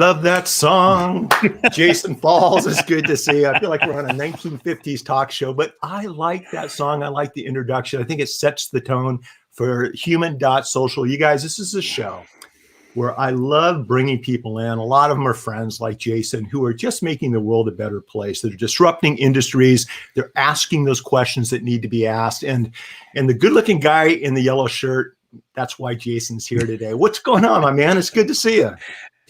love that song. Jason Falls, it's good to see you. I feel like we're on a 1950s talk show, but I like that song. I like the introduction. I think it sets the tone for human.social. You guys, this is a show where I love bringing people in. A lot of them are friends like Jason who are just making the world a better place. They're disrupting industries. They're asking those questions that need to be asked. And the good-looking guy in the yellow shirt, that's why Jason's here today. What's going on, my man? It's good to see you.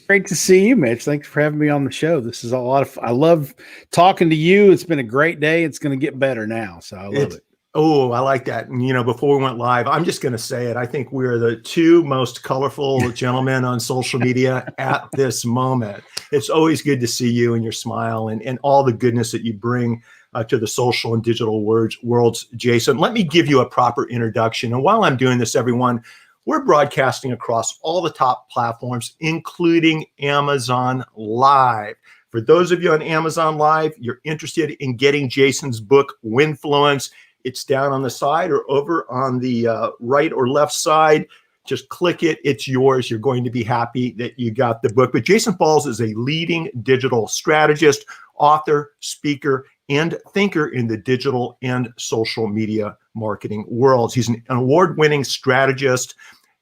Great to see you, Mitch. Thanks for having me on the show. This is a lot of fun. I love talking to you. It's been a great day. It's going to get better now. So I love it. Oh, I like that. And, before we went live, I'm just going to say it. I think we're the two most colorful gentlemen on social media at this moment. It's always good to see you and your smile and all the goodness that you bring to the social and digital worlds, Jason. Let me give you a proper introduction. And while I'm doing this, everyone, we're broadcasting across all the top platforms, including Amazon Live. For those of you on Amazon Live, you're interested in getting Jason's book, Winfluence. It's down on the side or over on the right or left side. Just click it. It's yours. You're going to be happy that you got the book. But Jason Falls is a leading digital strategist, author, speaker, and thinker in the digital and social media marketing worlds. He's an award-winning strategist,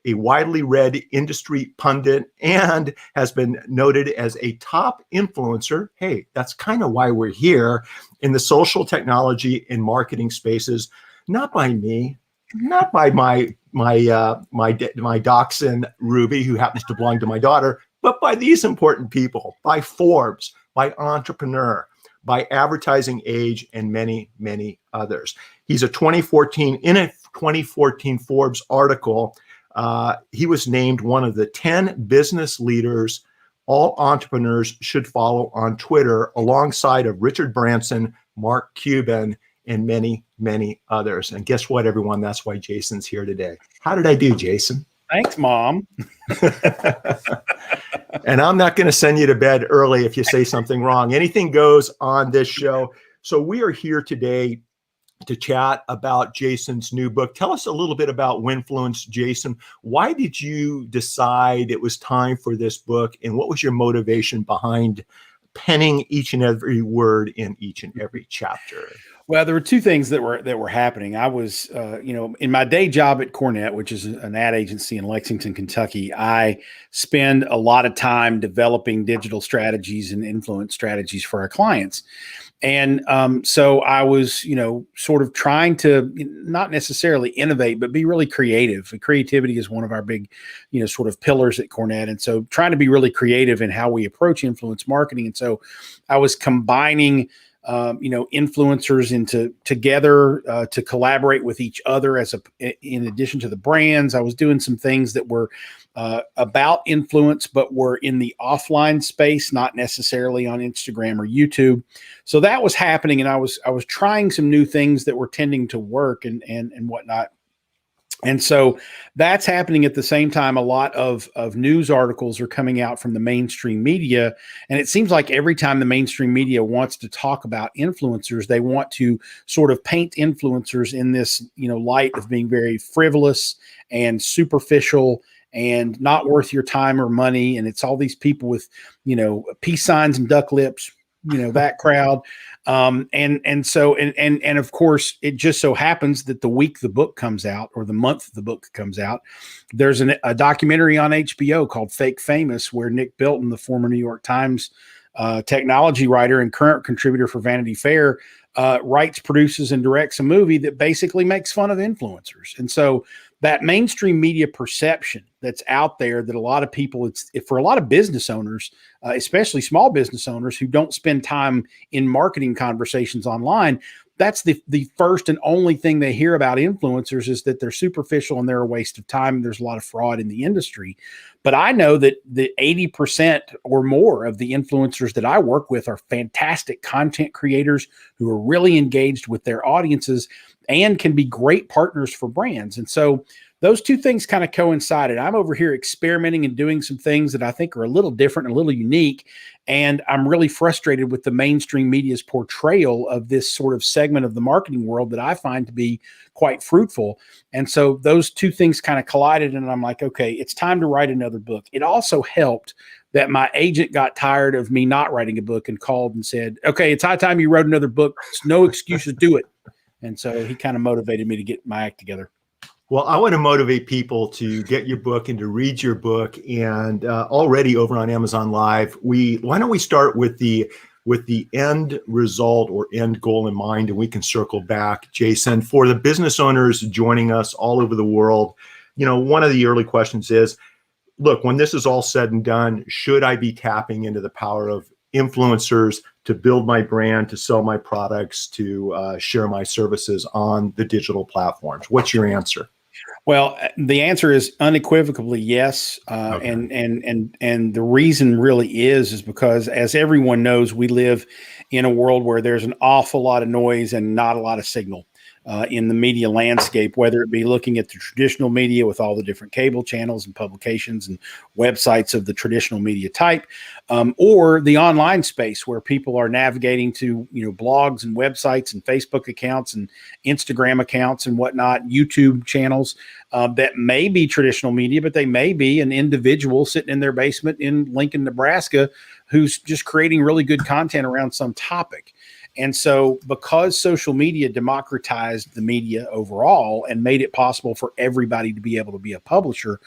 a widely read industry pundit, and has been noted as a top influencer. Hey, that's kind of why we're here in the social technology and marketing spaces. Not by me, not by my dachshund Ruby, who happens to belong to my daughter, but by these important people, by Forbes, by Entrepreneur, by Advertising Age, and many, many others. He's in a 2014 Forbes article. He was named one of the 10 business leaders all entrepreneurs should follow on Twitter, alongside of Richard Branson, Mark Cuban, and many, many others. And guess what, everyone? That's why Jason's here today. How did I do, Jason? Thanks, Mom. And I'm not going to send you to bed early if you say something wrong. Anything goes on this show. So we are here today to chat about Jason's new book. Tell us a little bit about Winfluence, Jason. Why did you decide it was time for this book, and what was your motivation behind penning each and every word in each and every chapter? Well, there were two things that were happening. I was, in my day job at Cornet, which is an ad agency in Lexington, Kentucky, I spend a lot of time developing digital strategies and influence strategies for our clients. And so I was, sort of trying to not necessarily innovate, but be really creative. Creativity is one of our big, sort of pillars at Cornet. And so trying to be really creative in how we approach influence marketing. And so I was combining influencers together to collaborate with each other in addition to the brands. I was doing some things that were about influence, but were in the offline space, not necessarily on Instagram or YouTube. So that was happening. And I was trying some new things that were tending to work and whatnot. And so that's happening at the same time. A lot of news articles are coming out from the mainstream media. And it seems like every time the mainstream media wants to talk about influencers, they want to sort of paint influencers in this, light of being very frivolous and superficial and not worth your time or money. And it's all these people with, peace signs and duck lips, that crowd. And so of course, it just so happens that the week the book comes out, or the month the book comes out, there's a documentary on HBO called Fake Famous, where Nick Bilton, the former New York Times technology writer and current contributor for Vanity Fair, writes, produces, and directs a movie that basically makes fun of influencers. And so that mainstream media perception that's out there, that a lot of people, for a lot of business owners, especially small business owners who don't spend time in marketing conversations online, that's the first and only thing they hear about influencers, is that they're superficial and they're a waste of time. And there's a lot of fraud in the industry. But I know that the 80% or more of the influencers that I work with are fantastic content creators who are really engaged with their audiences and can be great partners for brands. And so those two things kind of coincided. I'm over here experimenting and doing some things that I think are a little different and a little unique. And I'm really frustrated with the mainstream media's portrayal of this sort of segment of the marketing world that I find to be quite fruitful. And so those two things kind of collided, and I'm like, okay, it's time to write another book. It also helped that my agent got tired of me not writing a book and called and said, okay, it's high time you wrote another book. It's no excuses, do it. And so he kind of motivated me to get my act together. Well, I want to motivate people to get your book and to read your book. And already over on Amazon Live, why don't we start with the end result or end goal in mind, and we can circle back, Jason, for the business owners joining us all over the world. One of the early questions is, look, when this is all said and done, should I be tapping into the power of influencers to build my brand, to sell my products, to share my services on the digital platforms? What's your answer? Well, the answer is unequivocally yes. Okay. And the reason really is because, as everyone knows, we live in a world where there's an awful lot of noise and not a lot of signal in the media landscape, whether it be looking at the traditional media with all the different cable channels and publications and websites of the traditional media type, or the online space where people are navigating to, blogs and websites and Facebook accounts and Instagram accounts and whatnot, YouTube channels that may be traditional media, but they may be an individual sitting in their basement in Lincoln, Nebraska, who's just creating really good content around some topic. And so, because social media democratized the media overall and made it possible for everybody to be able to be a publisher,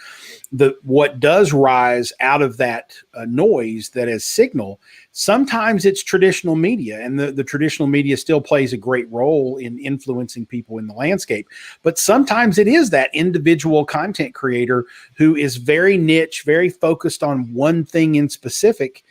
what does rise out of that noise that is signal, sometimes it's traditional media, and the traditional media still plays a great role in influencing people in the landscape. But sometimes it is that individual content creator who is very niche, very focused on one thing in specific.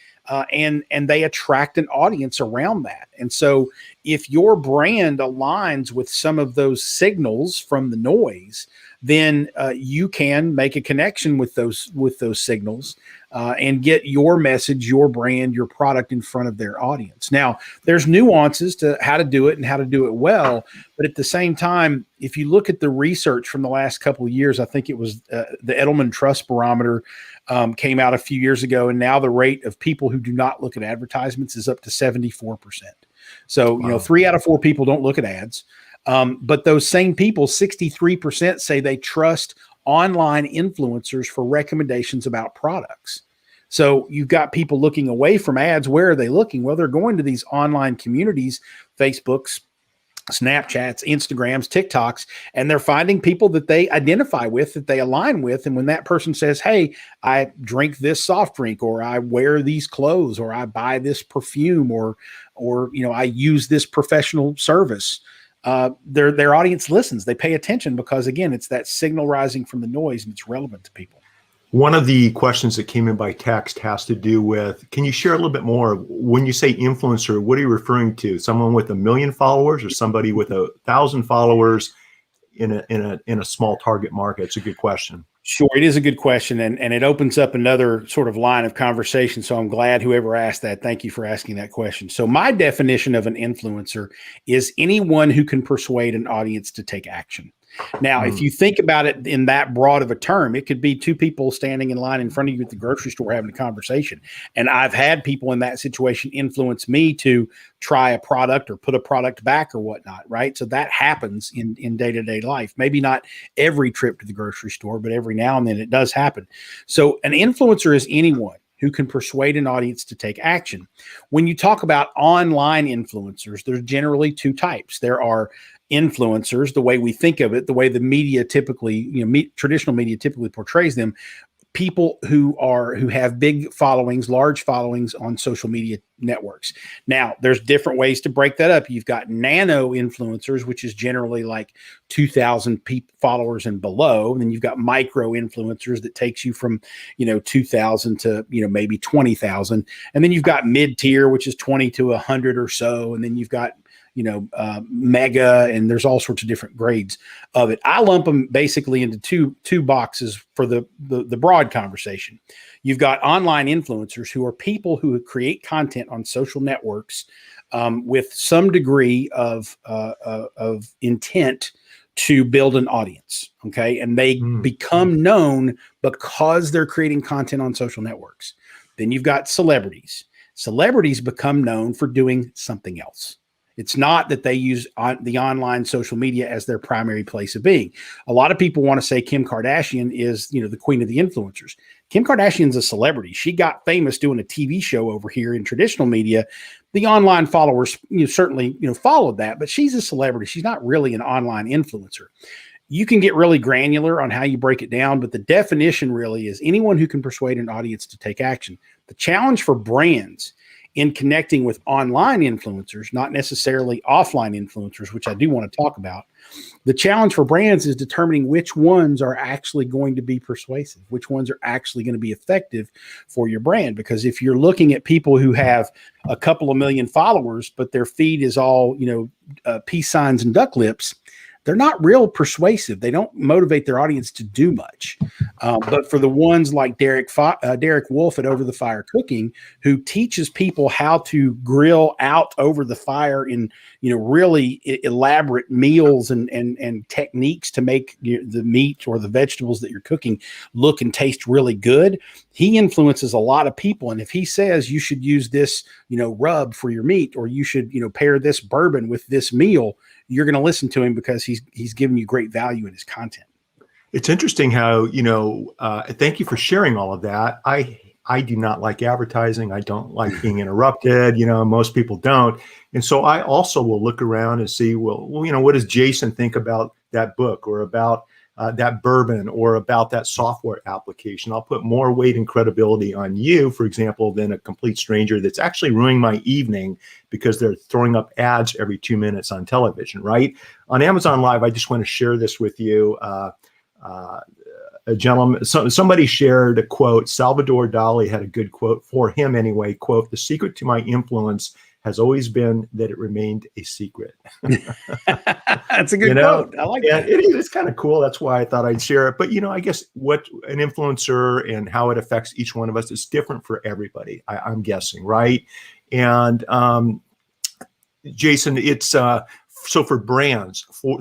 And they attract an audience around that. And so if your brand aligns with some of those signals from the noise, then you can make a connection with those signals and get your message, your brand, your product in front of their audience. Now, there's nuances to how to do it and how to do it well. But at the same time, if you look at the research from the last couple of years, I think it was the Edelman Trust Barometer came out a few years ago, and now the rate of people who do not look at advertisements is up to 74%. So, Wow. 3 out of 4 people don't look at ads. But those same people, 63% say they trust online influencers for recommendations about products. So you've got people looking away from ads. Where are they looking? Well, they're going to these online communities, Facebooks, Snapchats, Instagrams, TikToks, and they're finding people that they identify with, that they align with. And when that person says, hey, I drink this soft drink, or I wear these clothes, or I buy this perfume, or I use this professional service, their audience listens. They pay attention because, again, it's that signal rising from the noise and it's relevant to people. One of the questions that came in by text has to do with, can you share a little bit more? When you say influencer, what are you referring to? Someone with 1 million followers or somebody with 1,000 followers in a small target market? It's a good question. Sure, it is a good question, and it opens up another sort of line of conversation. So I'm glad whoever asked that. Thank you for asking that question. So my definition of an influencer is anyone who can persuade an audience to take action. Now, if you think about it in that broad of a term, it could be 2 people standing in line in front of you at the grocery store having a conversation. And I've had people in that situation influence me to try a product or put a product back or whatnot, right? So that happens in day-to-day life. Maybe not every trip to the grocery store, but every now and then it does happen. So an influencer is anyone who can persuade an audience to take action. When you talk about online influencers, there's generally 2 types. There are influencers, the way we think of it, the way the media typically, traditional media typically portrays them, people who have big followings, large followings on social media networks. Now, there's different ways to break that up. You've got nano influencers, which is generally like 2,000 followers and below. And then you've got micro influencers that takes you from, 2,000 to, maybe 20,000. And then you've got mid-tier, which is 20 to 100 or so. And then you've got mega, and there's all sorts of different grades of it. I lump them basically into two boxes for the broad conversation. You've got online influencers, who are people who create content on social networks with some degree of intent to build an audience. Okay. And they become known because they're creating content on social networks. Then you've got celebrities. Celebrities become known for doing something else. It's not that they use the online social media as their primary place of being. A lot of people want to say Kim Kardashian is, the queen of the influencers. Kim Kardashian's a celebrity. She got famous doing a TV show over here in traditional media. The online followers, certainly, followed that, but she's a celebrity. She's not really an online influencer. You can get really granular on how you break it down, but the definition really is anyone who can persuade an audience to take action. The challenge for brands in connecting with online influencers, not necessarily offline influencers, which I do want to talk about. The challenge for brands is determining which ones are actually going to be persuasive, which ones are actually going to be effective for your brand. Because if you're looking at people who have a couple of million followers, but their feed is all, peace signs and duck lips, they're not real persuasive. They don't motivate their audience to do much. But for the ones like Derek Wolf at Over the Fire Cooking, who teaches people how to grill out over the fire in, really elaborate meals and techniques to make the meat or the vegetables that you're cooking look and taste really good. He influences a lot of people. And if he says you should use this, rub for your meat, or you should, pair this bourbon with this meal, you're going to listen to him because he's giving you great value in his content. It's interesting how, thank you for sharing all of that. I do not like advertising. I don't like being interrupted. Most people don't. And so I also will look around and see, well, what does Jason think about that book, or about that bourbon, or about that software application? I'll put more weight and credibility on you, for example, than a complete stranger that's actually ruining my evening because they're throwing up ads every 2 minutes on television, right? On Amazon Live, I just want to share this with you. A gentleman, somebody shared a quote. Salvador Dali had a good quote for him anyway. Quote, "The secret to my influence has always been that it remained a secret." That's a good quote. I like that. It's kind of cool. That's why I thought I'd share it. But, I guess what an influencer and how it affects each one of us is different for everybody, I'm guessing, right? And Jason, it's so for brands, for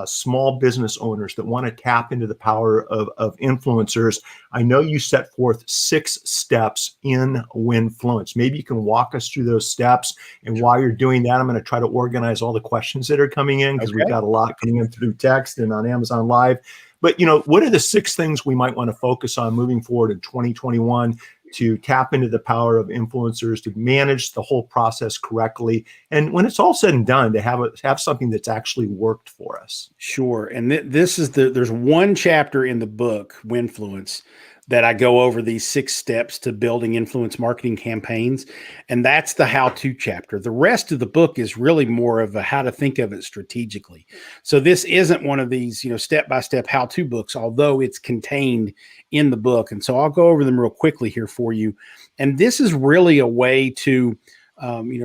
small business owners that want to tap into the power of influencers, I know you set forth 6 steps in Winfluence. Maybe you can walk us through those steps. And while you're doing that, I'm going to try to organize all the questions that are coming in, because we've got a lot coming in through text and on Amazon Live. But, what are the 6 things we might want to focus on moving forward in 2021 to tap into the power of influencers, to manage the whole process correctly, and when it's all said and done, to have something that's actually worked for us? Sure. And there's one chapter in the book, Winfluence, that I go over these 6 steps to building influence marketing campaigns. And that's the how-to chapter. The rest of the book is really more of a how to think of it strategically. So this isn't one of these, step-by-step how-to books, although it's contained in the book. And so I'll go over them real quickly here for you. And this is really a way to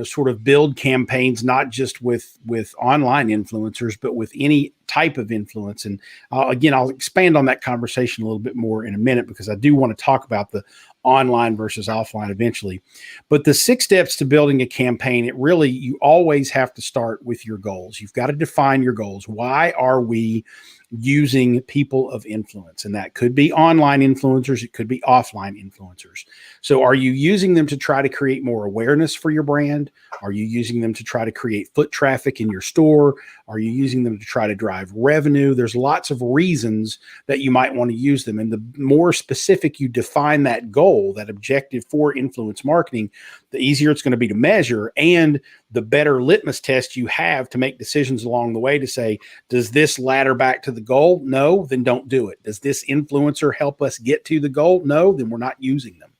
sort of build campaigns, not just with online influencers, but with any type of influence. And I'll expand on that conversation a little bit more in a minute, because I do want to talk about the online versus offline eventually. But the 6 steps to building a campaign, you always have to start with your goals. You've got to define your goals. Why are we using people of influence? And that could be online influencers. It could be offline influencers. So are you using them to try to create more awareness for your brand? Are you using them to try to create foot traffic in your store? Are you using them to try to drive revenue? There's lots of reasons that you might want to use them. And the more specific you define that goal, that objective for influence marketing, the easier it's going to be to measure, and the better litmus test you have to make decisions along the way to say, does this ladder back to the goal? No, then don't do it. Does this influencer help us get to the goal? No, then we're not using them,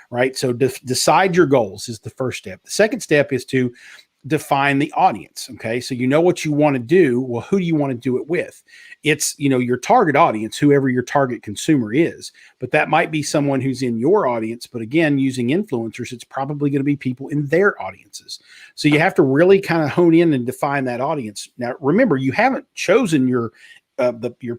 right? So decide your goals is the first step. The second step is to define the audience. Okay. So you know what you want to do. Well, who do you want to do it with? It's, your target audience, whoever your target consumer is, but that might be someone who's in your audience. But again, using influencers, it's probably going to be people in their audiences. So you have to really kind of hone in and define that audience. Now, remember, you haven't chosen your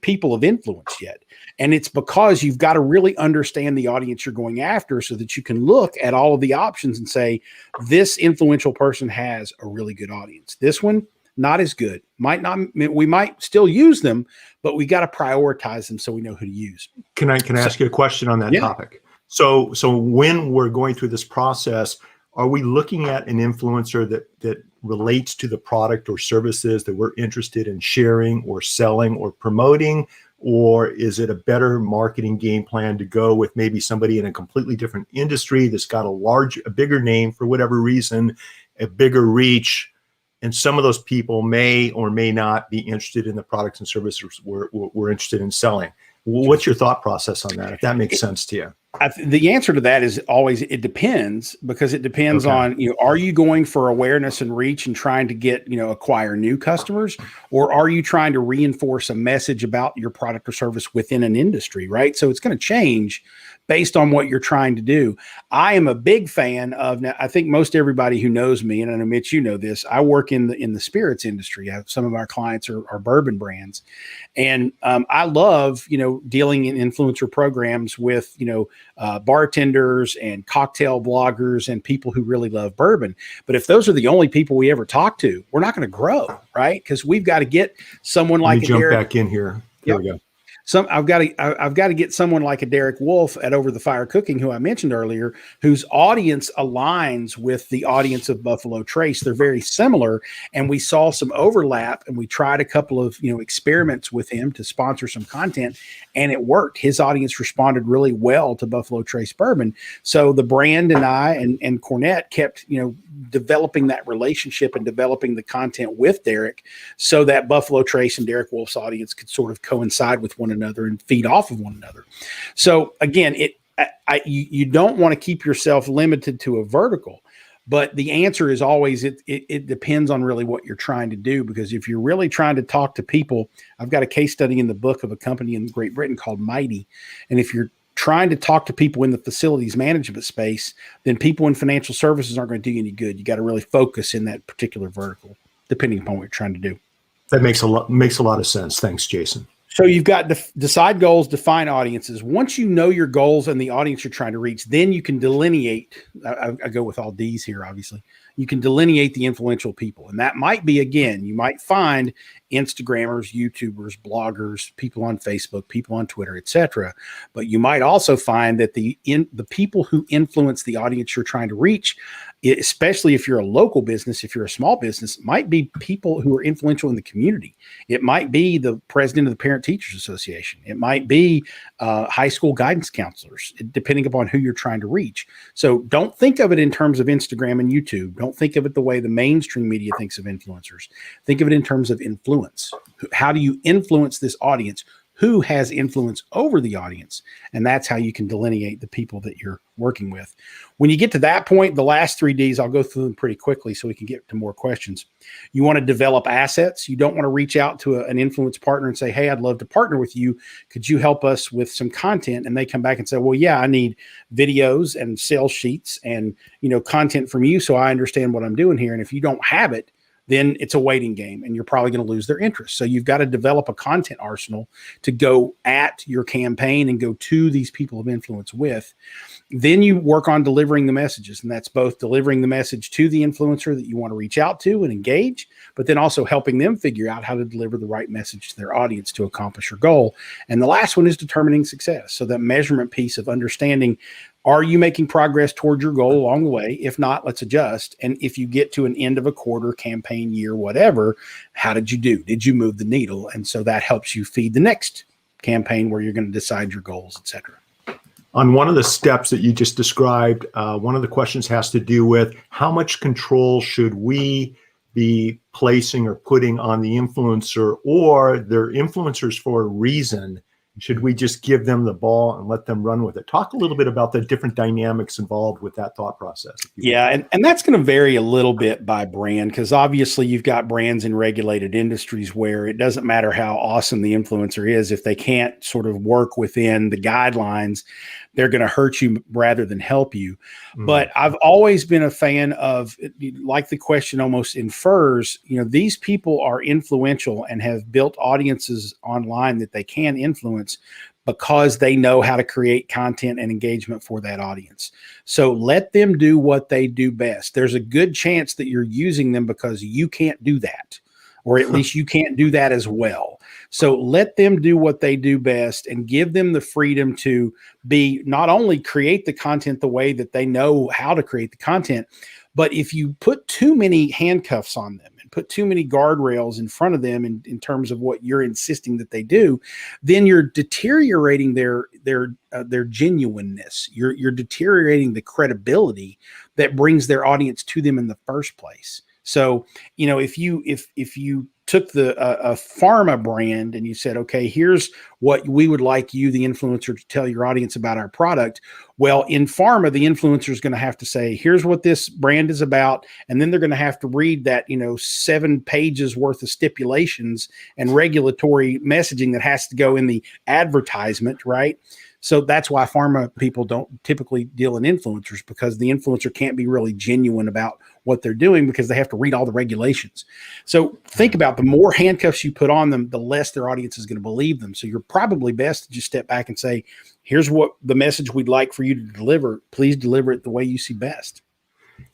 people of influence yet. And it's because you've got to really understand the audience you're going after, so that you can look at all of the options and say, this influential person has a really good audience. This one, not as good. We might still use them, but we got to prioritize them so we know who to use. Can I ask you a question on that topic? So when we're going through this process, are we looking at an influencer that relates to the product or services that we're interested in sharing or selling or promoting? Or is it a better marketing game plan to go with maybe somebody in a completely different industry that's got a bigger name for whatever reason, a bigger reach, and some of those people may or may not be interested in the products and services we're interested in selling? What's your thought process on that, if that makes sense to you? The answer to that is always, it depends, because it depends on, are you going for awareness and reach and trying to get, acquire new customers, or are you trying to reinforce a message about your product or service within an industry, right? So it's going to change based on what you're trying to do. I am a big fan of, now I think most everybody who knows me, and I know Mitch, you know this, I work in the spirits industry. Some of our clients are bourbon brands. And I love, dealing in influencer programs with, bartenders and cocktail bloggers and people who really love bourbon. But if those are the only people we ever talk to, we're not going to grow, right? Because we've got to get someone like Let me jump back in here. There we go. I've got to get someone like a Derek Wolf at Over the Fire Cooking, who I mentioned earlier, whose audience aligns with the audience of Buffalo Trace. They're very similar, and we saw some overlap, and we tried a couple of experiments with him to sponsor some content, and it worked. His audience responded really well to Buffalo Trace bourbon. So the brand and I and Cornette kept developing that relationship and developing the content with Derek, so that Buffalo Trace and Derek Wolf's audience could sort of coincide with one another and feed off of one another. So again, you don't want to keep yourself limited to a vertical, but the answer is always, it depends on really what you're trying to do. Because if you're really trying to talk to people, I've got a case study in the book of a company in Great Britain called Mighty. And if you're trying to talk to people in the facilities management space, then people in financial services aren't going to do you any good. You got to really focus in that particular vertical, depending upon what you're trying to do. That makes a lot of sense. Thanks, Jason. So you've got decide goals, define audiences. Once you know your goals and the audience you're trying to reach, then you can delineate. I go with all D's here, obviously. You can delineate the influential people. And that might be, again, you might find Instagrammers, YouTubers, bloggers, people on Facebook, people on Twitter, etc. But you might also find that the people who influence the audience you're trying to reach, especially if you're a local business, if you're a small business, might be people who are influential in the community. It might be the president of the Parent Teachers Association. It might be high school guidance counselors, depending upon who you're trying to reach. So don't think of it in terms of Instagram and YouTube. Don't think of it the way the mainstream media thinks of influencers. Think of it in terms of influence. How do you influence this audience? Who has influence over the audience? And that's how you can delineate the people that you're working with. When you get to that point, the last 3 Ds, I'll go through them pretty quickly so we can get to more questions. You want to develop assets. You don't want to reach out to an influence partner and say, hey, I'd love to partner with you. Could you help us with some content? And they come back and say, well, yeah, I need videos and sales sheets and, content from you, so I understand what I'm doing here. And if you don't have it, then it's a waiting game and you're probably going to lose their interest. So you've got to develop a content arsenal to go at your campaign and go to these people of influence with. Then you work on delivering the messages, and that's both delivering the message to the influencer that you want to reach out to and engage, but then also helping them figure out how to deliver the right message to their audience to accomplish your goal. And the last one is determining success. So that measurement piece of understanding, are you making progress toward your goal along the way? If not, let's adjust. And if you get to an end of a quarter, campaign, year, whatever, how did you do? Did you move the needle? And so that helps you feed the next campaign where you're going to decide your goals, et cetera. On one of the steps that you just described, one of the questions has to do with how much control should we be placing or putting on the influencer, or they're influencers for a reason? Should we just give them the ball and let them run with it? Talk a little bit about the different dynamics involved with that thought process. Yeah, and that's going to vary a little bit by brand, because obviously you've got brands in regulated industries where it doesn't matter how awesome the influencer is. If they can't sort of work within the guidelines, they're going to hurt you rather than help you. But I've always been a fan of, like the question almost infers, these people are influential and have built audiences online that they can influence because they know how to create content and engagement for that audience. So let them do what they do best. There's a good chance that you're using them because you can't do that, or at least you can't do that as well. So let them do what they do best and give them the freedom to be not only create the content the way that they know how to create the content, but if you put too many handcuffs on them and put too many guardrails in front of them in terms of what you're insisting that they do, then you're deteriorating their genuineness. You're deteriorating the credibility that brings their audience to them in the first place. So, if you took a pharma brand and you said, okay, here's what we would like you, the influencer, to tell your audience about our product. Well, in pharma, the influencer is going to have to say, here's what this brand is about. And then they're going to have to read that, 7 pages worth of stipulations and regulatory messaging that has to go in the advertisement, right? So that's why pharma people don't typically deal in influencers, because the influencer can't be really genuine about what they're doing because they have to read all the regulations. So think about, the more handcuffs you put on them, the less their audience is going to believe them. So you're probably best to just step back and say, here's what the message we'd like for you to deliver. Please deliver it the way you see best.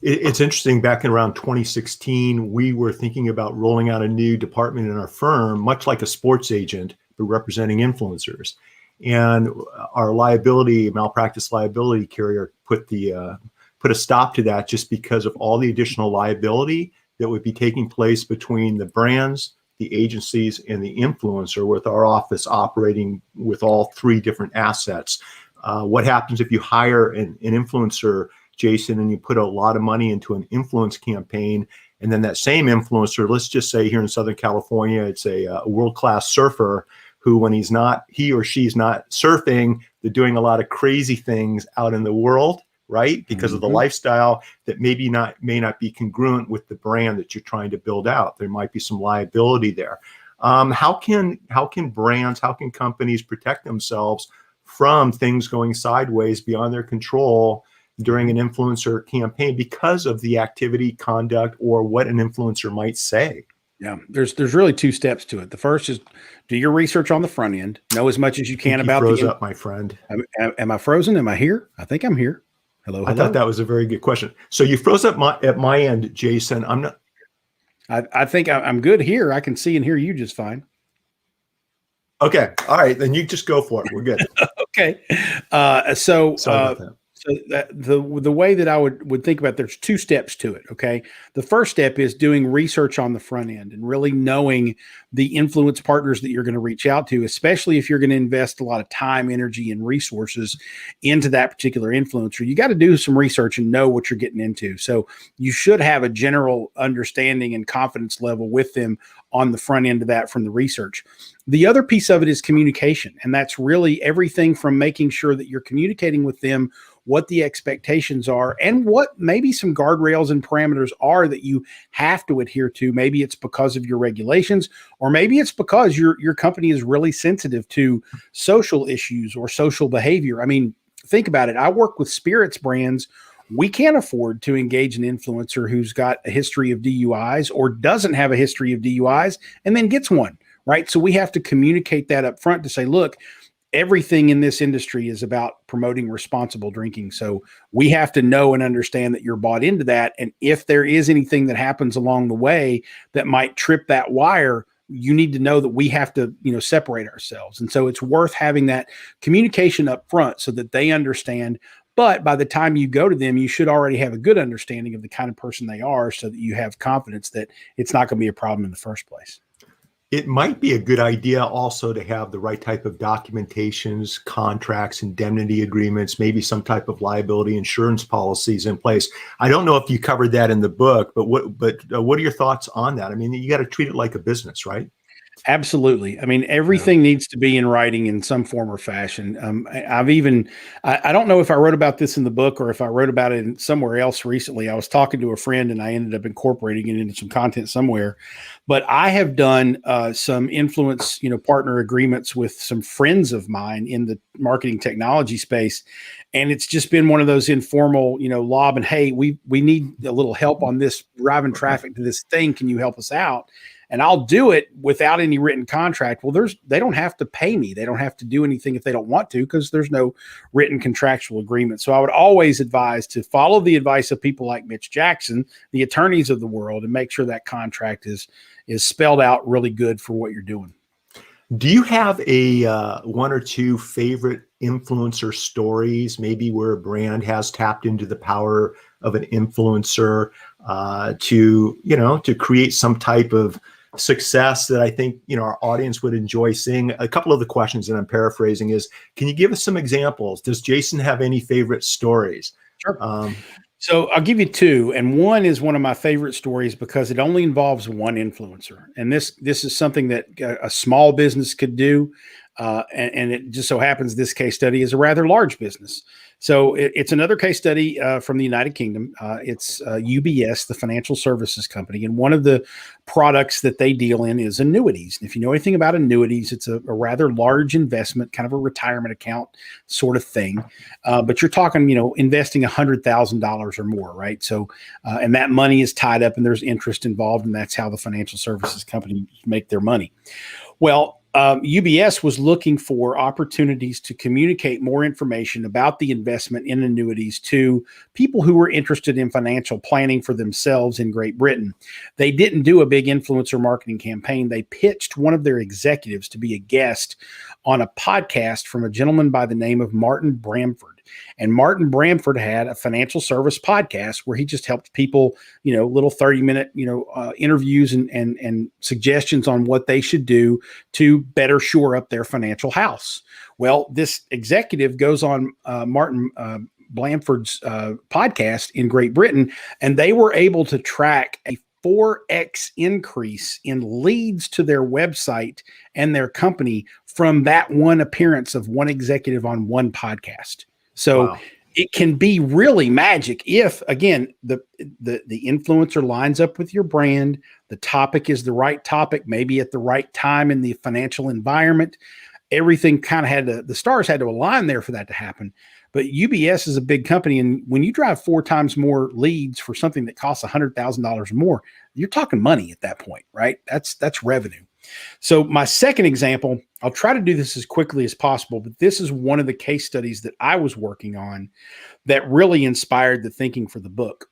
It's interesting. Back in around 2016, we were thinking about rolling out a new department in our firm, much like a sports agent, but representing influencers. And our malpractice liability carrier put a stop to that, just because of all the additional liability that would be taking place between the brands, the agencies, and the influencer, with our office operating with all 3 different assets. What happens if you hire an influencer, Jason, and you put a lot of money into an influence campaign, and then that same influencer, let's just say here in Southern California, it's a world-class surfer who, when he or she's not surfing, they're doing a lot of crazy things out in the world, right? Because of the lifestyle that may not be congruent with the brand that you're trying to build out. There might be some liability there. How can brands, how can companies protect themselves from things going sideways beyond their control during an influencer campaign because of the activity, conduct, or what an influencer might say? Yeah, there's really 2 steps to it. The first is do your research on the front end. Know as much as you can about froze up, my friend. Am I frozen? Am I here? I think I'm here. Hello. I thought that was a very good question. So you froze up at my end, Jason. I'm not. I think I'm good here. I can see and hear you just fine. Okay. All right. Then you just go for it. We're good. Okay. So the way that I would think about, there's 2 steps to it. Okay. The first step is doing research on the front end and really knowing the influence partners that you're going to reach out to, especially if you're going to invest a lot of time, energy, and resources into that particular influencer. You got to do some research and know what you're getting into. So you should have a general understanding and confidence level with them on the front end of that from the research. The other piece of it is communication. And that's really everything from making sure that you're communicating with them what the expectations are and what maybe some guardrails and parameters are that you have to adhere to. Maybe it's because of your regulations, or maybe it's because your company is really sensitive to social issues or social behavior. I mean, think about it. I work with spirits brands. We can't afford to engage an influencer who's got a history of DUIs or doesn't have a history of DUIs and then gets one, right? So we have to communicate that up front to say, look, everything in this industry is about promoting responsible drinking. So we have to know and understand that you're bought into that. And if there is anything that happens along the way that might trip that wire, you need to know that we have to, separate ourselves. And so it's worth having that communication up front so that they understand. But by the time you go to them, you should already have a good understanding of the kind of person they are so that you have confidence that it's not going to be a problem in the first place. It might be a good idea also to have the right type of documentations, contracts, indemnity agreements, maybe some type of liability insurance policies in place. I don't know if you covered that in the book, but what are your thoughts on that? I mean, you got to treat it like a business, right? Absolutely. I mean, everything needs to be in writing in some form or fashion. I don't know if I wrote about this in the book or if I wrote about it somewhere else recently. I was talking to a friend and I ended up incorporating it into some content somewhere, but I have done some influence, partner agreements with some friends of mine in the marketing technology space. And it's just been one of those informal, lob and, hey, we need a little help on this, driving traffic to this thing. Can you help us out? And I'll do it without any written contract. Well, they don't have to pay me. They don't have to do anything if they don't want to, because there's no written contractual agreement. So I would always advise to follow the advice of people like Mitch Jackson, the attorneys of the world, and make sure that contract is spelled out really good for what you're doing. Do you have a one or two favorite influencer stories, maybe where a brand has tapped into the power of an influencer to create some type of success that I think our audience would enjoy seeing? A couple of the questions that I'm paraphrasing is, can you give us some examples? Does Jason have any favorite stories? Sure. So I'll give you two, and one is one of my favorite stories because it only involves one influencer, and this is something that a small business could do, and it just so happens this case study is a rather large business. So it's another case study from the United Kingdom. It's UBS, the financial services company, and one of the products that they deal in is annuities. And if you know anything about annuities, it's a rather large investment, kind of a retirement account sort of thing. But you're talking, investing $100,000 or more, right? So, and that money is tied up and there's interest involved, and that's how the financial services company make their money. Well, UBS was looking for opportunities to communicate more information about the investment in annuities to people who were interested in financial planning for themselves in Great Britain. They didn't do a big influencer marketing campaign. They pitched one of their executives to be a guest on a podcast from a gentleman by the name of Martin Bramford. And Martin Bramford had a financial service podcast where he just helped people, little 30-minute, interviews and suggestions on what they should do to better shore up their financial house. Well, this executive goes on Martin Bramford's podcast in Great Britain, and they were able to track a 4x increase in leads to their website and their company from that one appearance of one executive on one podcast. So wow. It can be really magic if, again, the influencer lines up with your brand, the topic is the right topic, maybe at the right time in the financial environment. Everything kind of the stars had to align there for that to happen. But UBS is a big company, and when you drive 4 times more leads for something that costs $100,000 more, you're talking money at that point, right? That's revenue. So my second example, I'll try to do this as quickly as possible, but this is one of the case studies that I was working on that really inspired the thinking for the book.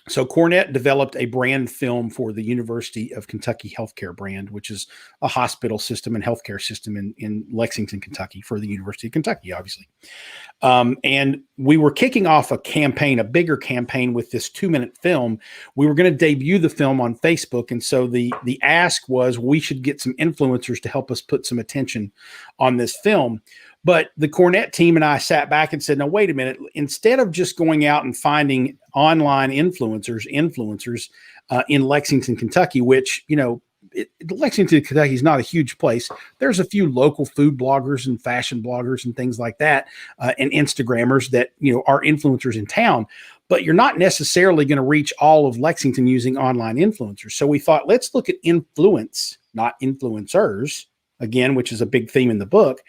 So Cornette developed a brand film for the University of Kentucky healthcare brand, which is a hospital system and healthcare system in Lexington, Kentucky, for the University of Kentucky, obviously. And we were kicking off a bigger campaign with this 2-minute film. We were going to debut the film on Facebook. And so the ask was we should get some influencers to help us put some attention on this film. But the Cornette team and I sat back and said, no, wait a minute. Instead of just going out and finding online influencers in Lexington, Kentucky, which, Lexington, Kentucky is not a huge place. There's a few local food bloggers and fashion bloggers and things like that, and Instagrammers that, are influencers in town. But you're not necessarily going to reach all of Lexington using online influencers. So we thought, let's look at influence, not influencers, again, which is a big theme in the book.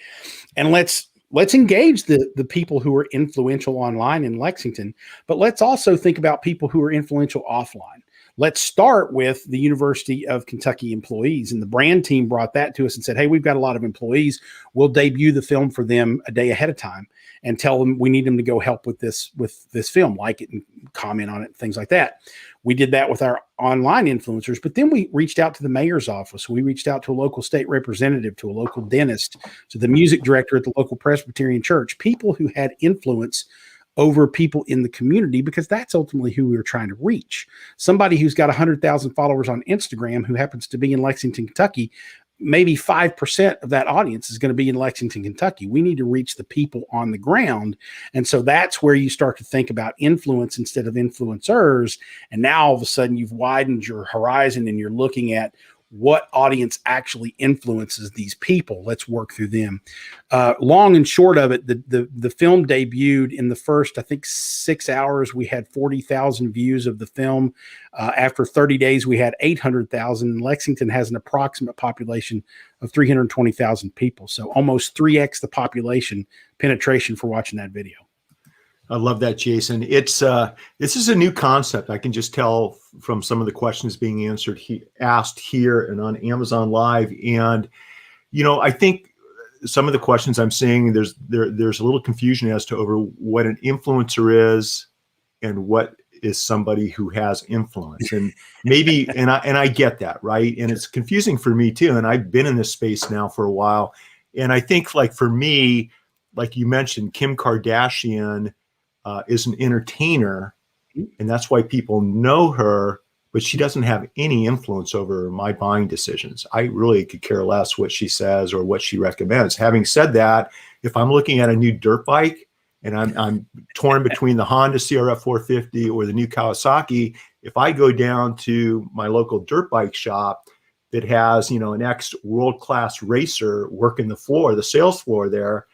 And let's engage the people who are influential online in Lexington, but let's also think about people who are influential offline. Let's start with the University of Kentucky employees. And the brand team brought that to us and said, hey, we've got a lot of employees. We'll debut the film for them a day ahead of time and tell them we need them to go help with this film, like it and comment on it, things like that. We did that with our online influencers, but then we reached out to the mayor's office. We reached out to a local state representative, to a local dentist, to the music director at the local Presbyterian church, people who had influence over people in the community, because that's ultimately who we were trying to reach. Somebody who's got 100,000 followers on Instagram who happens to be in Lexington, Kentucky, maybe 5% of that audience is going to be in Lexington, Kentucky. We need to reach the people on the ground. And so that's where you start to think about influence instead of influencers. And now all of a sudden you've widened your horizon and you're looking at what audience actually influences these people. Let's work through them. Long and short of it, the film debuted in the first, I think, 6 hours. We had 40,000 views of the film. After 30 days, we had 800,000. Lexington has an approximate population of 320,000 people. So almost 3x the population penetration for watching that video. I love that, Jason. This is a new concept. I can just tell from some of the questions being asked here and on Amazon Live. And, I think some of the questions I'm seeing, there's a little confusion as to over what an influencer is and what is somebody who has influence. And maybe, and I get that, right? And it's confusing for me too. And I've been in this space now for a while. And I think, like, for me, like you mentioned, Kim Kardashian is an entertainer, and that's why people know her, but she doesn't have any influence over my buying decisions. I really could care less what she says or what she recommends. Having said that, if I'm looking at a new dirt bike and I'm torn between the Honda CRF 450 or the new Kawasaki, if I go down to my local dirt bike shop that has, an ex world-class racer working the sales floor there,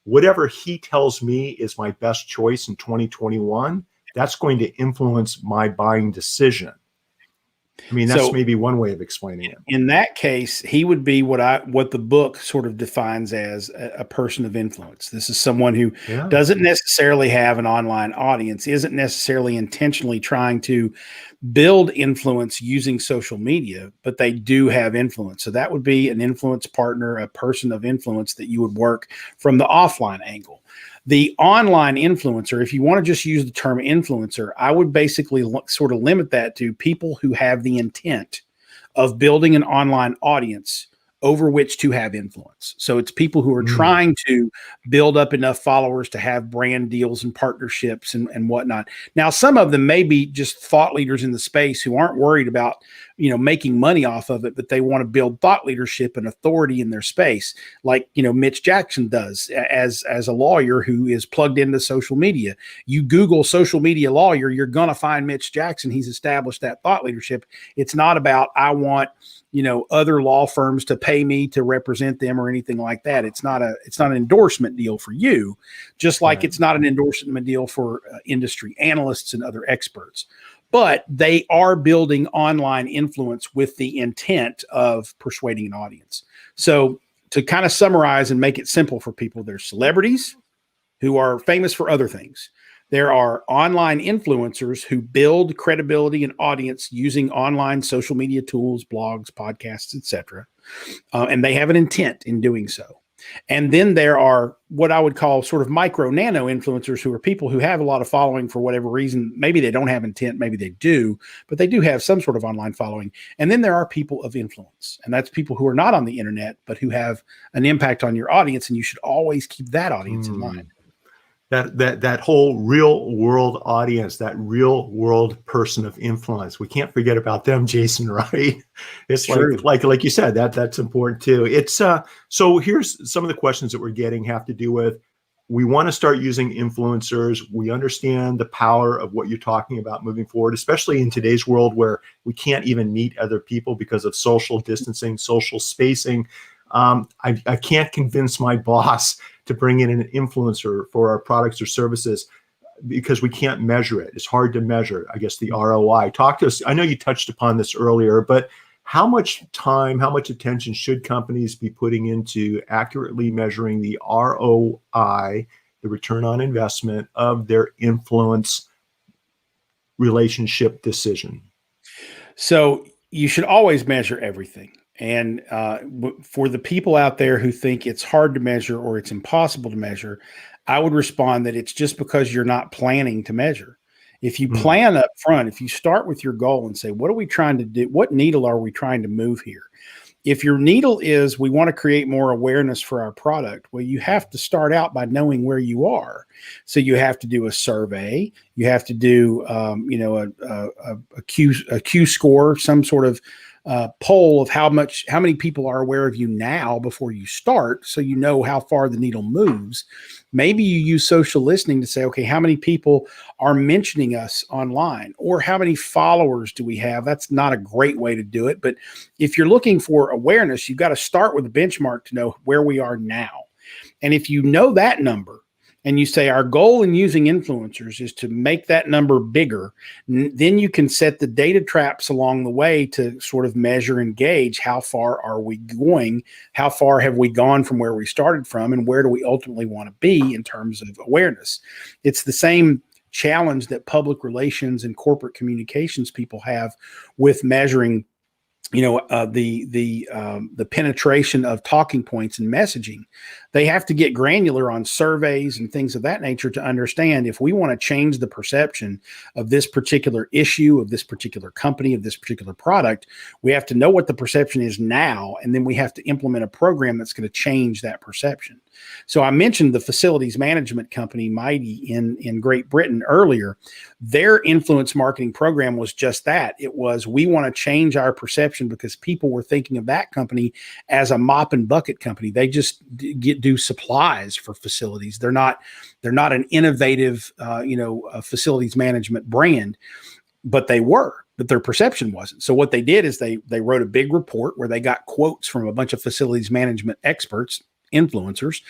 whatever he tells me is my best choice in 2021, that's going to influence my buying decision. I mean, that's maybe one way of explaining it. In that case, he would be what the book sort of defines as a person of influence. This is someone who doesn't necessarily have an online audience, isn't necessarily intentionally trying to build influence using social media, but they do have influence. So that would be an influence partner, a person of influence that you would work from the offline angle. The online influencer, if you want to just use the term influencer, I would basically sort of limit that to people who have the intent of building an online audience over which to have influence. So it's people who are trying to build up enough followers to have brand deals and partnerships and whatnot. Now, some of them may be just thought leaders in the space who aren't worried about, making money off of it, but they want to build thought leadership and authority in their space, like, Mitch Jackson does as a lawyer who is plugged into social media. You Google social media lawyer, you're going to find Mitch Jackson. He's established that thought leadership. It's not about, I want, other law firms to pay me to represent them or anything like that. It's not an endorsement deal for you, just like it's not an endorsement deal for industry analysts and other experts. But they are building online influence with the intent of persuading an audience. So to kind of summarize and make it simple for people, there's celebrities who are famous for other things. There are online influencers who build credibility and audience using online social media tools, blogs, podcasts, etc. And they have an intent in doing so. And then there are what I would call sort of micro nano influencers, who are people who have a lot of following for whatever reason. Maybe they don't have intent, maybe they do, but they do have some sort of online following. And then there are people of influence, and that's people who are not on the internet, but who have an impact on your audience. And you should always keep that audience in mind. That whole real world audience, that real world person of influence. We can't forget about them, Jason, right? It's like you said, that's important too. It's so here's some of the questions that we're getting have to do with, we want to start using influencers. We understand the power of what you're talking about moving forward, especially in today's world where we can't even meet other people because of social distancing, social spacing. I can't convince my boss to bring in an influencer for our products or services because we can't measure it. It's hard to measure, I guess, the ROI. Talk to us. I know you touched upon this earlier, but how much time, how much attention should companies be putting into accurately measuring the ROI, the return on investment of their influence relationship decision? So you should always measure everything. And for the people out there who think it's hard to measure or it's impossible to measure, I would respond that it's just because you're not planning to measure. If you plan up front, if you start with your goal and say, what are we trying to do? What needle are we trying to move here? If your needle is, we want to create more awareness for our product, well, you have to start out by knowing where you are. So you have to do a survey. You have to do, a Q score, some sort of poll of how many people are aware of you now before you start, so you know how far the needle moves. Maybe you use social listening to say, okay, how many people are mentioning us online, or how many followers do we have? That's not a great way to do it, but if you're looking for awareness, you've got to start with a benchmark to know where we are now. And if you know that number, and you say our goal in using influencers is to make that number bigger, then you can set the data traps along the way to sort of measure and gauge how far are we going, how far have we gone from where we started from, and where do we ultimately want to be in terms of awareness. It's the same challenge that public relations and corporate communications people have with measuring the penetration of talking points and messaging. they have to get granular on surveys and things of that nature to understand if we want to change the perception of this particular issue, of this particular company, of this particular product, we have to know what the perception is now, and then we have to implement a program that's going to change that perception. So I mentioned the facilities management company, Mighty, in Great Britain earlier. Their influence marketing program was just that. It was, we want to change our perception because people were thinking of that company as a mop and bucket company. They just do supplies for facilities. They're not an innovative, facilities management brand, but they were. But their perception wasn't. So what they did is they wrote a big report where they got quotes from a bunch of facilities management experts, influencers.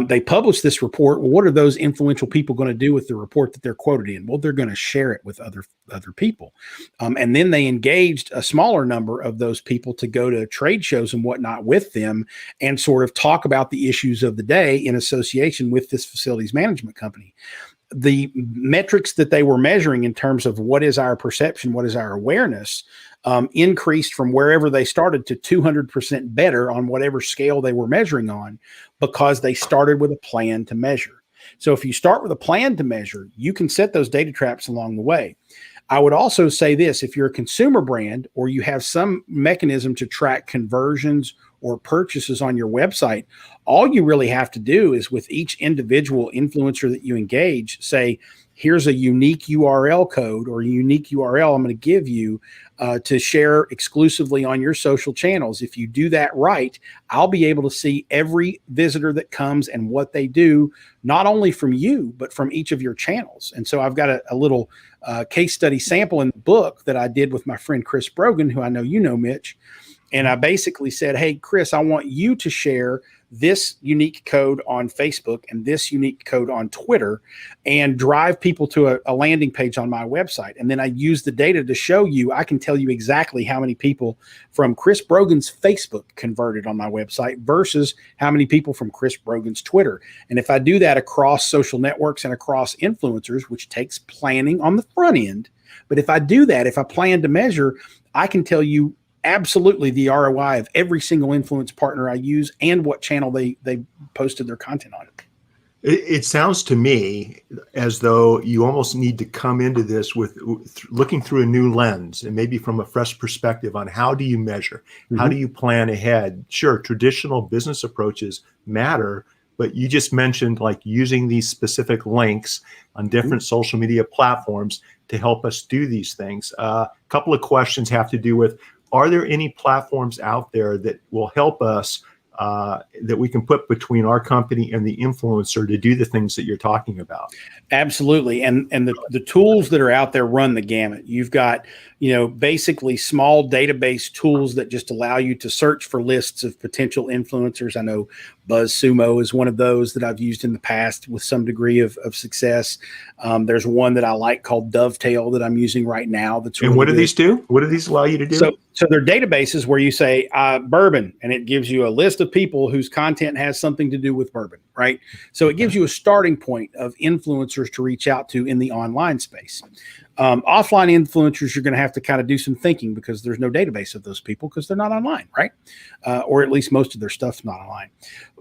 They published this report. Well, what are those influential people going to do with the report that they're quoted in? Well, they're going to share it with other people. And then they engaged a smaller number of those people to go to trade shows and whatnot with them and sort of talk about the issues of the day in association with this facilities management company. The metrics that they were measuring in terms of what is our perception, what is our awareness, increased from wherever they started to 200% better on whatever scale they were measuring on, because they started with a plan to measure. So if you start with a plan to measure, you can set those data traps along the way. I would also say this: if you're a consumer brand or you have some mechanism to track conversions or purchases on your website, all you really have to do is, with each individual influencer that you engage, say, here's a unique URL code or a unique URL I'm going to give you to share exclusively on your social channels. If you do that right, I'll be able to see every visitor that comes and what they do, not only from you, but from each of your channels. And so I've got a little case study sample in the book that I did with my friend Chris Brogan, who I know you know, Mitch. And I basically said, hey, Chris, I want you to share this unique code on Facebook and this unique code on Twitter and drive people to a landing page on my website. And then I use the data to show you, I can tell you exactly how many people from Chris Brogan's Facebook converted on my website versus how many people from Chris Brogan's Twitter. And if I do that across social networks and across influencers, which takes planning on the front end, but if I do that, if I plan to measure, I can tell you absolutely the ROI of every single influence partner I use and what channel they posted their content on. It sounds to me as though you almost need to come into this with looking through a new lens and maybe from a fresh perspective on how do you measure? Mm-hmm. How do you plan ahead? Sure, traditional business approaches matter, but you just mentioned like using these specific links on different mm-hmm. social media platforms to help us do these things. A couple of questions have to do with, are there any platforms out there that will help us that we can put between our company and the influencer to do the things that you're talking about? Absolutely. And the tools that are out there run the gamut. You've got, basically small database tools that just allow you to search for lists of potential influencers. I know BuzzSumo is one of those that I've used in the past with some degree of success. There's one that I like called Dovetail that I'm using right now. That's really and what do good. These do? What do these allow you to do? So they're databases where you say bourbon, and it gives you a list of people whose content has something to do with bourbon, right? So it gives you a starting point of influencers to reach out to in the online space. Offline influencers, you're going to have to kind of do some thinking because there's no database of those people because they're not online, right? Or at least most of their stuff's not online.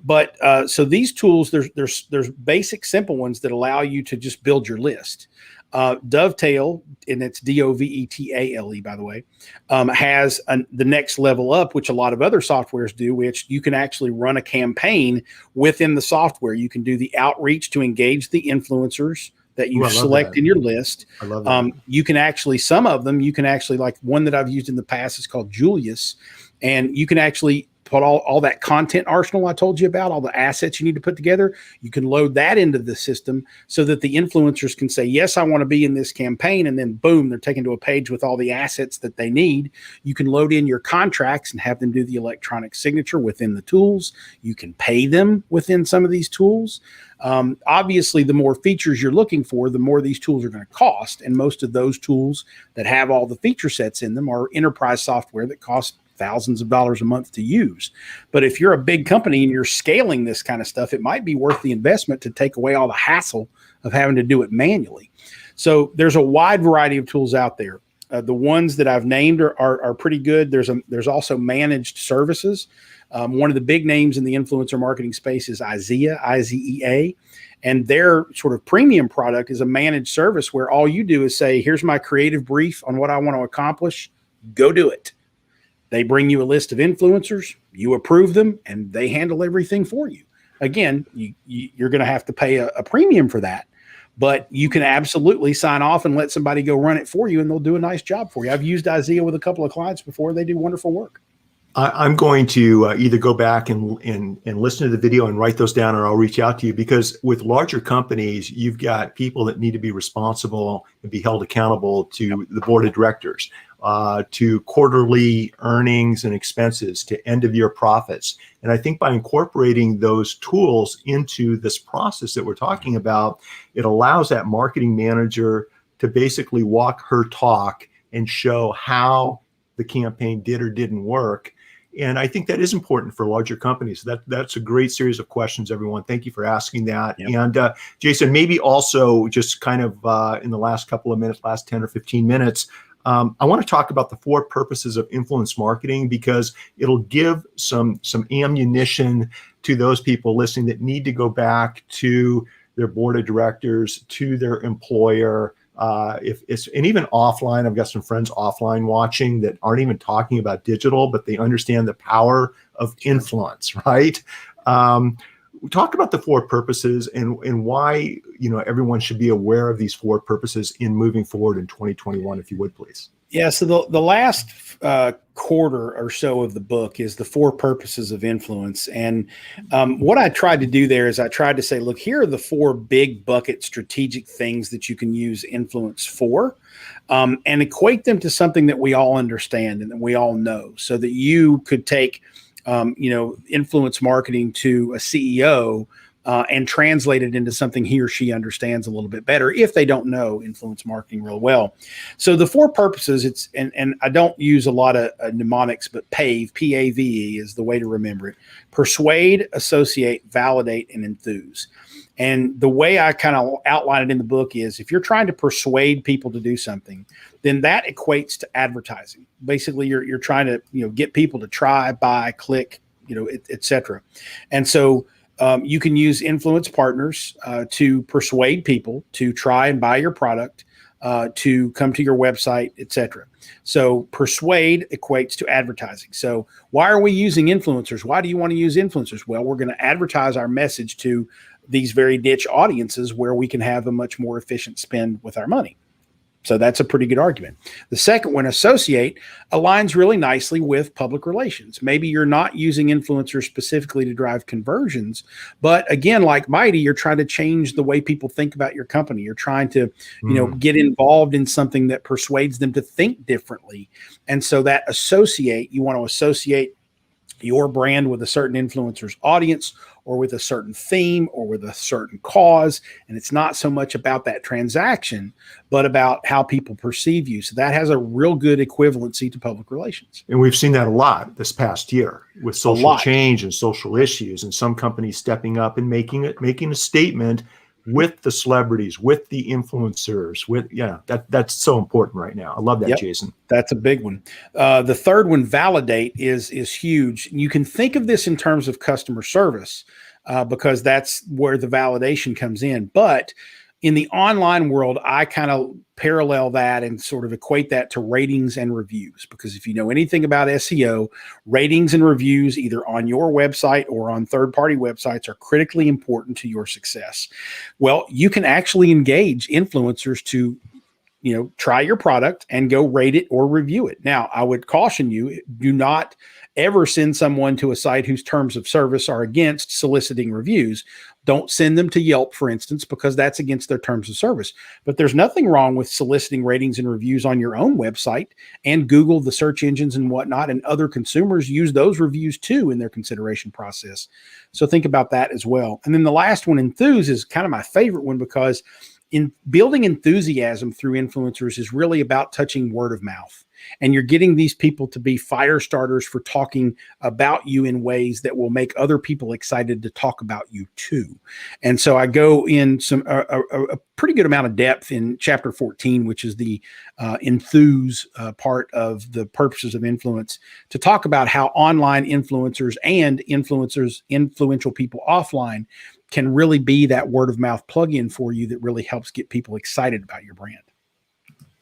But so these tools, there's basic, simple ones that allow you to just build your list. Dovetail, and it's Dovetale, by the way, has the next level up, which a lot of other softwares do, which you can actually run a campaign within the software. You can do the outreach to engage the influencers that you select in your list. I love that. You can actually, some of them, you can actually, like one that I've used in the past is called Julius, and you can actually put all that content arsenal I told you about, all the assets you need to put together. You can load that into the system so that the influencers can say, yes, I want to be in this campaign. And then boom, they're taken to a page with all the assets that they need. You can load in your contracts and have them do the electronic signature within the tools. You can pay them within some of these tools. Obviously, the more features you're looking for, the more these tools are going to cost. And most of those tools that have all the feature sets in them are enterprise software that cost thousands of dollars a month to use. But if you're a big company and you're scaling this kind of stuff, it might be worth the investment to take away all the hassle of having to do it manually. So there's a wide variety of tools out there. The ones that I've named are pretty good. There's also managed services. One of the big names in the influencer marketing space is IZEA, IZEA. And their sort of premium product is a managed service where all you do is say, here's my creative brief on what I want to accomplish. Go do it. They bring you a list of influencers, you approve them, and they handle everything for you. Again, you're going to have to pay a premium for that, but you can absolutely sign off and let somebody go run it for you, and they'll do a nice job for you. I've used IZEA with a couple of clients before. They do wonderful work. I'm going to either go back and listen to the video and write those down, or I'll reach out to you, because with larger companies, you've got people that need to be responsible and be held accountable to the board of directors, to quarterly earnings and expenses, to end of year profits. And I think by incorporating those tools into this process that we're talking about, it allows that marketing manager to basically walk her talk and show how the campaign did or didn't work. And I think that is important for larger companies. That's a great series of questions, everyone. Thank you for asking that. Yep. And Jason, maybe also just kind of in the last couple of minutes, last 10 or 15 minutes, I want to talk about the 4 purposes of influence marketing, because it'll give some ammunition to those people listening that need to go back to their board of directors, to their employer, if it's, and even offline. I've got some friends offline watching that aren't even talking about digital, but they understand the power of influence, right? Talk about the 4 purposes and why, everyone should be aware of these 4 purposes in moving forward in 2021, if you would, please. Yeah. So the last quarter or so of the book is the 4 purposes of influence. And what I tried to do there is I tried to say, look, here are the 4 big bucket strategic things that you can use influence for, and equate them to something that we all understand and that we all know, so that you could take, influence marketing to a CEO and translate it into something he or she understands a little bit better if they don't know influence marketing real well. So the 4 purposes, and I don't use a lot of mnemonics, but PAVE, P-A-V-E is the way to remember it. Persuade, associate, validate, and enthuse. And the way I kind of outline it in the book is, if you're trying to persuade people to do something, then that equates to advertising. Basically, you're trying to get people to try, buy, click, et cetera. And so you can use influence partners to persuade people to try and buy your product, to come to your website, et cetera. So persuade equates to advertising. So why are we using influencers? Why do you want to use influencers? Well, we're going to advertise our message to these very niche audiences where we can have a much more efficient spend with our money. So that's a pretty good argument. The second one, associate, aligns really nicely with public relations. Maybe you're not using influencers specifically to drive conversions, but again, like Mighty, you're trying to change the way people think about your company. You're trying to, get involved in something that persuades them to think differently. And so that associate, you want to associate your brand with a certain influencer's audience, or with a certain theme, or with a certain cause. And it's not so much about that transaction, but about how people perceive you. So that has a real good equivalency to public relations. And we've seen that a lot this past year with social change and social issues, and some companies stepping up and making a statement with the celebrities, with the influencers, that's so important right now. I love that, Jason. That's a big one. The third one, validate, is huge. You can think of this in terms of customer service because that's where the validation comes in. But in the online world, I kind of parallel that and sort of equate that to ratings and reviews, because if you know anything about SEO, ratings and reviews either on your website or on third-party websites are critically important to your success. Well, you can actually engage influencers to try your product and go rate it or review it. Now, I would caution you, do not ever send someone to a site whose terms of service are against soliciting reviews. Don't send them to Yelp, for instance, because that's against their terms of service. But there's nothing wrong with soliciting ratings and reviews on your own website, and Google, the search engines and whatnot, and other consumers use those reviews too in their consideration process. So think about that as well. And then the last one, enthuse, is kind of my favorite one, because in building enthusiasm through influencers is really about touching word of mouth. And you're getting these people to be fire starters for talking about you in ways that will make other people excited to talk about you too. And so I go in a pretty good amount of depth in chapter 14, which is the enthuse part of the purposes of influence, to talk about how online influencers and influential people offline can really be that word of mouth plug-in for you that really helps get people excited about your brand.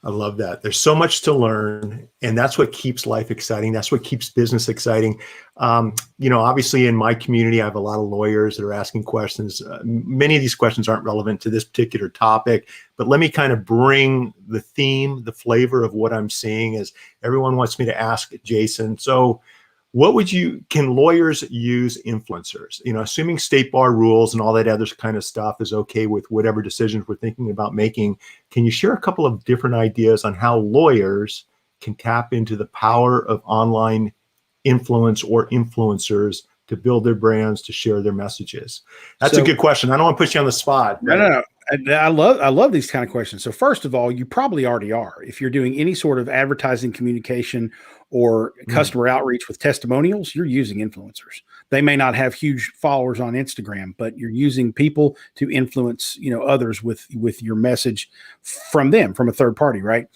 I love that. There's so much to learn, and that's what keeps life exciting. That's what keeps business exciting. Obviously in my community, I have a lot of lawyers that are asking questions. Many of these questions aren't relevant to this particular topic, but let me kind of bring the theme, the flavor of what I'm seeing as everyone wants me to ask Jason. So can lawyers use influencers? Assuming state bar rules and all that other kind of stuff is okay with whatever decisions we're thinking about making, can you share a couple of different ideas on how lawyers can tap into the power of online influence or influencers to build their brands, to share their messages? That's a good question. I don't want to put you on the spot. No. I love these kind of questions. So first of all, you probably already are. If you're doing any sort of advertising communication or customer outreach with testimonials, you're using influencers. They may not have huge followers on Instagram, but you're using people to influence, others with your message from them, from a third party, right?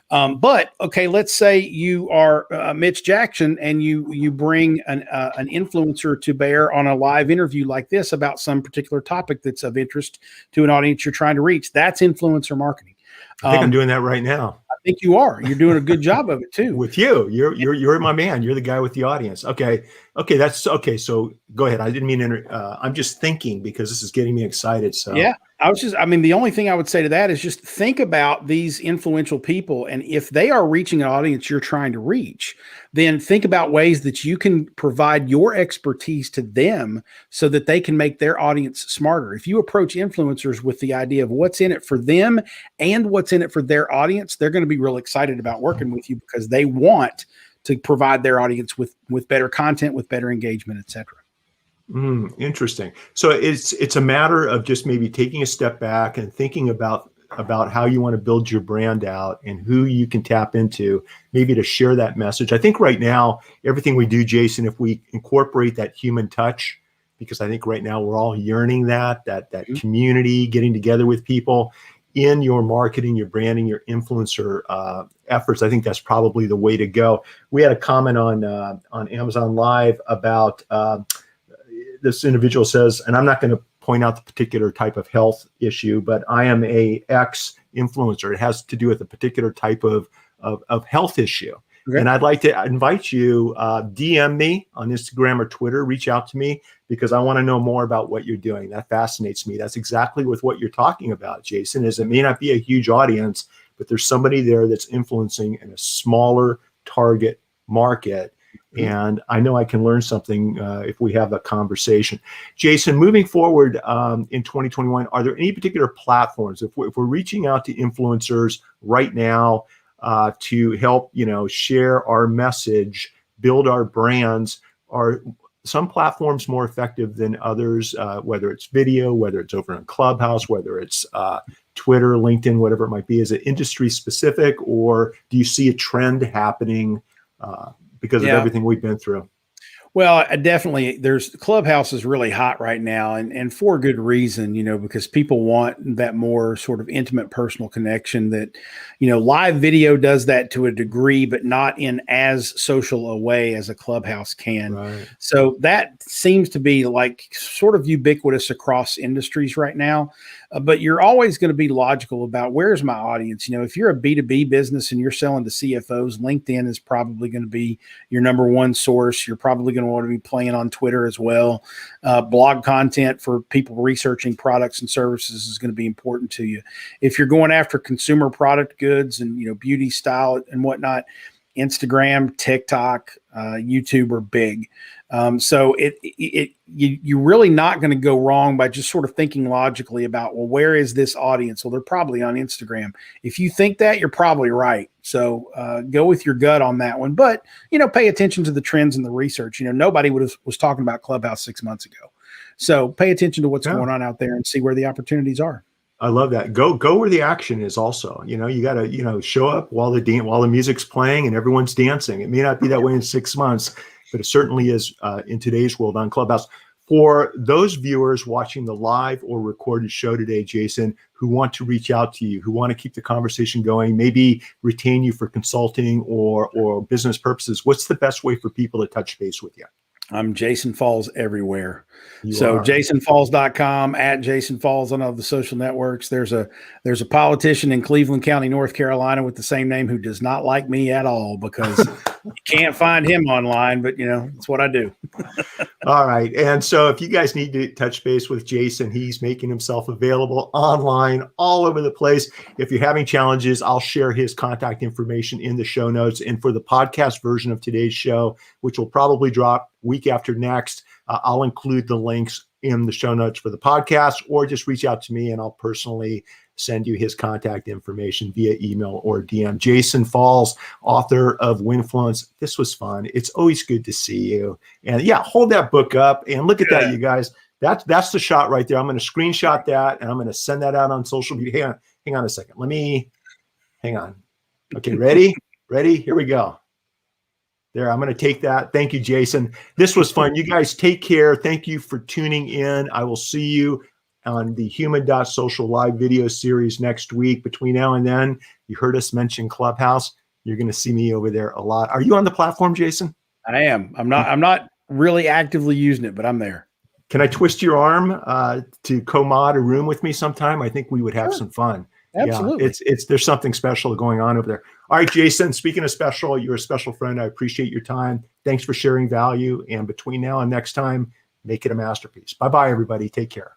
But okay, let's say you are Mitch Jackson and you bring an influencer to bear on a live interview like this about some particular topic that's of interest to an audience you're trying to reach. That's influencer marketing. I think I'm doing that right now. I think you are. You're doing a good job of it too. With you, you're my man. You're the guy with the audience. Okay. That's okay. So go ahead. I didn't mean to. I'm just thinking because this is getting me excited. So yeah, the only thing I would say to that is just think about these influential people, and if they are reaching an audience you're trying to reach, then think about ways that you can provide your expertise to them so that they can make their audience smarter. If you approach influencers with the idea of what's in it for them and what's in it for their audience, they're going to be real excited about working with you because they want to provide their audience with better content, with better engagement, etc. Interesting. So it's a matter of just maybe taking a step back and thinking about how you want to build your brand out and who you can tap into, maybe to share that message. I think right now, everything we do, Jason, if we incorporate that human touch, because I think right now we're all yearning that community, getting together with people in your marketing, your branding, your influencer efforts. I think that's probably the way to go. We had a comment on Amazon Live about this individual says, and I'm not going to point out the particular type of health issue, but I am a ex-influencer. It has to do with a particular type of health issue. Okay. And I'd like to invite you, DM me on Instagram or Twitter, reach out to me because I want to know more about what you're doing. That fascinates me. That's exactly with what you're talking about, Jason, is it may not be a huge audience, but there's somebody there that's influencing in a smaller target market. And I know I can learn something if we have a conversation. Jason, moving forward in 2021, are there any particular platforms, if we're reaching out to influencers right now to help, share our message, build our brands, are some platforms more effective than others, whether it's video, whether it's over on Clubhouse, whether it's Twitter, LinkedIn, whatever it might be? Is it industry specific, or do you see a trend happening because of everything we've been through? Well, definitely. Clubhouse is really hot right now, and for good reason, because people want that more sort of intimate personal connection that, live video does that to a degree, but not in as social a way as a Clubhouse can. Right. So that seems to be like sort of ubiquitous across industries right now. But you're always going to be logical about where's my audience. If you're a B2B business and you're selling to CFOs, LinkedIn is probably going to be your number one source. You're probably going to want to be playing on Twitter as well. Blog content for people researching products and services is going to be important to you. If you're going after consumer product goods and, beauty, style and whatnot, Instagram, TikTok, YouTube are big. So you're really not going to go wrong by just sort of thinking logically about, well, where is this audience? Well, they're probably on Instagram. If you think that, you're probably right. So go with your gut on that one. But, pay attention to the trends and the research. Nobody was talking about Clubhouse 6 months ago. So pay attention to what's going on out there and see where the opportunities are. I love that. Go where the action is also. You got to, show up while the music's playing and everyone's dancing. It may not be that way in 6 months, but it certainly is in today's world on Clubhouse. For those viewers watching the live or recorded show today, Jason, who want to reach out to you, who want to keep the conversation going, maybe retain you for consulting or business purposes, what's the best way for people to touch base with you? I'm Jason Falls everywhere. You so are. jasonfalls.com, at Jason Falls on all the social networks. There's a politician in Cleveland County, North Carolina with the same name who does not like me at all because you can't find him online, but it's what I do. All right. And so if you guys need to touch base with Jason, he's making himself available online all over the place. If you're having challenges, I'll share his contact information in the show notes. And for the podcast version of today's show, which will probably drop week after next, I'll include the links in the show notes for the podcast, or just reach out to me and I'll personally send you his contact information via email or DM. Jason Falls, author of Winfluence. This was fun. It's always good to see you. And yeah, hold that book up and look at that, you guys. That's the shot right there. I'm going to screenshot that and I'm going to send that out on social media. Hang on a second. Hang on. Okay, ready? Ready? Here we go. There, I'm going to take that. Thank you, Jason. This was fun. You guys take care. Thank you for tuning in. I will see you on the Human.Social live video series next week. Between now and then, you heard us mention Clubhouse. You're going to see me over there a lot. Are you on the platform, Jason? I am. I'm not really actively using it, but I'm there. Can I twist your arm to co-mod a room with me sometime? I think we would have some fun. Absolutely. Yeah, there's something special going on over there. All right, Jason, speaking of special, you're a special friend. I appreciate your time. Thanks for sharing value. And between now and next time, make it a masterpiece. Bye-bye, everybody. Take care.